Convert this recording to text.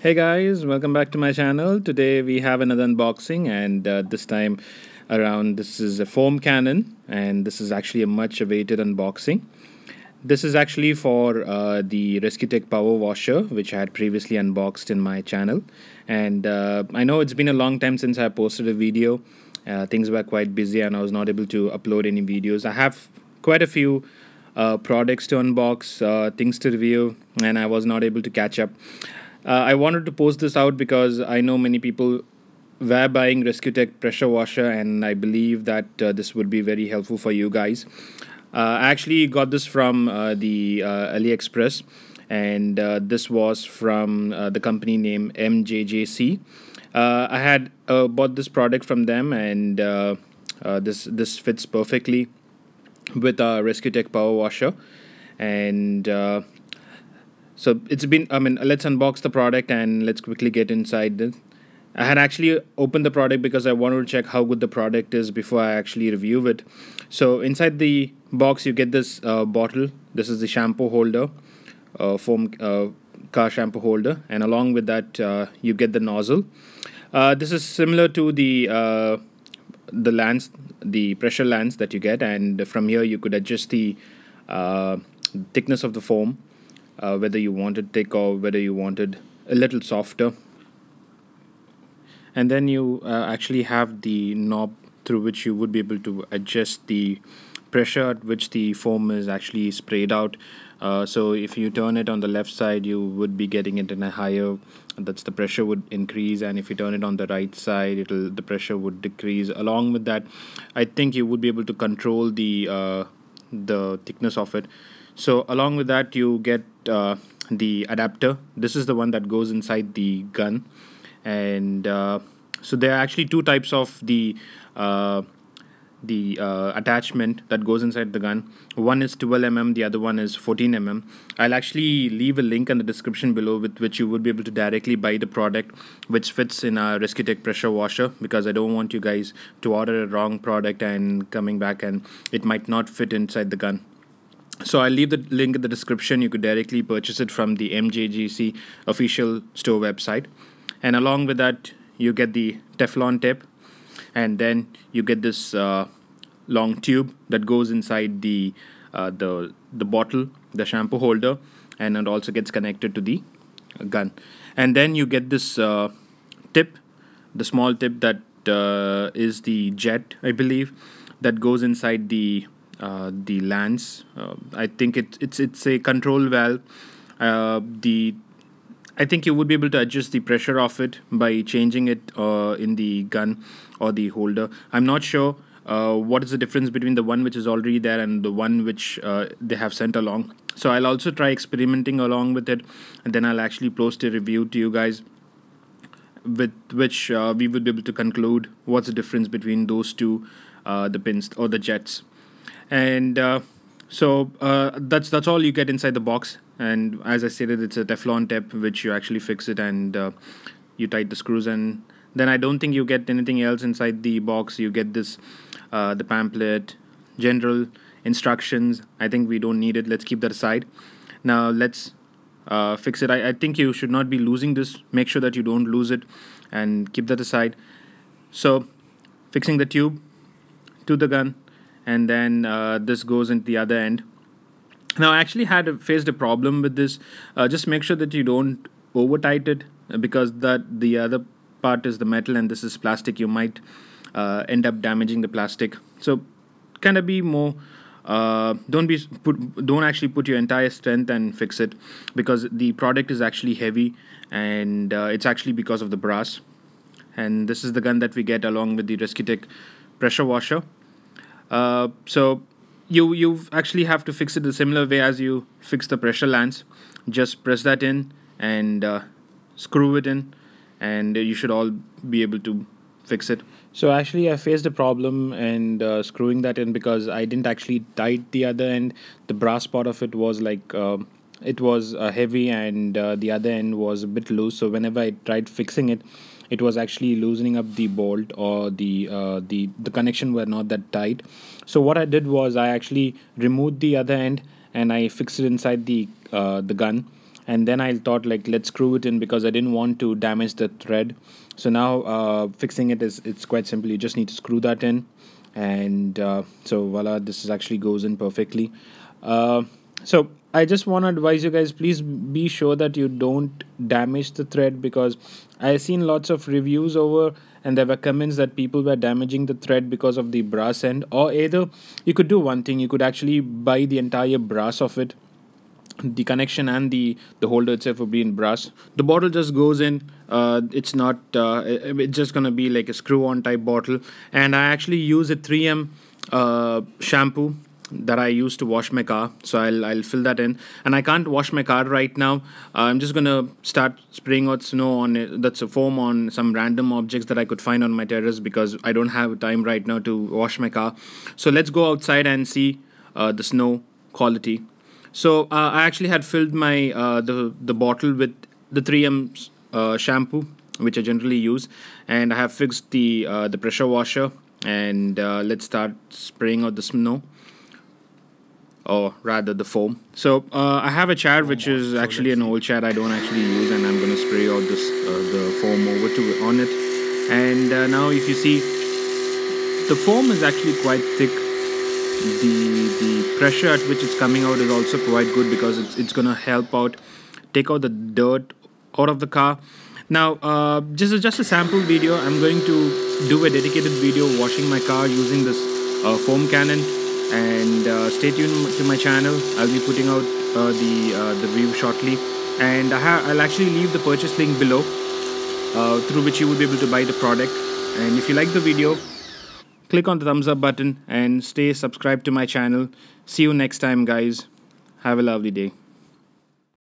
Hey guys, welcome back to my channel. Today we have another unboxing, and this time around, this is a foam cannon, and this is actually a much awaited unboxing. This is actually for the ResqTech power washer, which I had previously unboxed in my channel. And I know it's been a long time since I posted a video. Things were quite busy, and I was not able to upload any videos. I have quite a few products to unbox, things to review, and I was not able to catch up. I wanted to post this out because I know many people were buying ResqTech pressure washer, and I believe that this would be very helpful for you guys. I actually got this from the AliExpress, and this was from the company name MJJC. I had bought this product from them, and this fits perfectly with our ResqTech power washer. And so it's been, let's unbox the product and let's quickly get inside it. I had actually opened the product because I wanted to check how good the product is before I actually review it. So inside the box you get this bottle. This is the shampoo holder, foam car shampoo holder, and along with that you get the nozzle. This is similar to the lance, the pressure lance that you get, and from here you could adjust the thickness of the foam, whether you wanted thick or whether you wanted a little softer. And then you actually have the knob through which you would be able to adjust the pressure at which the foam is actually sprayed out. So if you turn it on the left side, you would be getting it in a higher, that's the pressure would increase, and if you turn it on the right side, the pressure would decrease. Along with that, I think you would be able to control the thickness of it. So along with that, you get the adapter. This is the one that goes inside the gun, and so there are actually two types of the attachment that goes inside the gun. One is 12 mm, the other one is 14 mm. I'll actually leave a link in the description below with which you would be able to directly buy the product which fits in a ResqTech pressure washer, because I don't want you guys to order a wrong product and coming back and it might not fit inside the gun. So I'll leave the link in the description. You could directly purchase it from the MJGC official store website. And along with that, you get the Teflon tip, and then you get this long tube that goes inside the bottle, the shampoo holder, and it also gets connected to the gun. And then you get this tip, the small tip that is the jet, I believe, that goes inside the lance. I think it's a control valve. I think you would be able to adjust the pressure of it by changing it in the gun or the holder. I'm not sure what is the difference between the one which is already there and the one which they have sent along. So I'll also try experimenting along with it, and then I'll actually post a review to you guys with which we would be able to conclude what's the difference between those two, the pins or the jets. And so that's all you get inside the box. And as I stated, it's a Teflon tip which you actually fix it, and you tighten the screws, and then I don't think you get anything else inside the box. You get this the pamphlet, general instructions. I think we don't need it. Let's keep that aside. Now let's fix it. I think you should not be losing this. Make sure that you don't lose it, and keep that aside. So fixing the tube to the gun, and then this goes into the other end. Now I actually faced a problem with this. Just make sure that you don't over tight it, because the other part is the metal and this is plastic. You might end up damaging the plastic. So kind of be more don't actually put your entire strength and fix it, because the product is actually heavy, and it's actually because of the brass. And this is the gun that we get along with the ResqTech pressure washer. So you actually have to fix it the similar way as you fix the pressure lance. Just press that in and screw it in, and you should all be able to fix it. So actually I faced a problem in screwing that in, because I didn't actually tight the other end. The brass part of it was like it was heavy, and the other end was a bit loose. So whenever I tried fixing it, it was actually loosening up the bolt, or the connection were not that tight. So what I did was I actually removed the other end and I fixed it inside the gun. and then I thought like let's screw it in because I didn't want to damage the thread. So now fixing it is, it's quite simple. You just need to screw that in, and so voila, this is actually goes in perfectly. So I just want to advise you guys, please be sure that you don't damage the thread, because I've seen lots of reviews over, and there were comments that people were damaging the thread because of the brass end. Or either you could do one thing, you could actually buy the entire brass of it, the connection and the holder itself will be in brass. The bottle just goes in, it's not it's just gonna be like a screw on type bottle. And I actually use a 3M shampoo that I use to wash my car, so I'll fill that in. And I can't wash my car right now. I'm just gonna start spraying out snow on it, that's a foam, on some random objects that I could find on my terrace, because I don't have time right now to wash my car. So let's go outside and see the snow quality. So I actually had filled my the bottle with the 3M shampoo, which I generally use, and I have fixed the pressure washer. And let's start spraying out the snow, or rather the foam. So I have a chair which is actually an old chair I don't actually use, and I'm gonna spray out this the foam over to on it. And now if you see, the foam is actually quite thick. The pressure at which it's coming out is also quite good, because it's gonna help out take out the dirt out of the car. Now just a sample video. I'm going to do a dedicated video washing my car using this foam cannon. And stay tuned to my channel. I'll be putting out the review shortly, and I'll actually leave the purchase link below, through which you will be able to buy the product. And if you like the video, click on the thumbs up button and stay subscribed to my channel. See you next time, guys. Have a lovely day.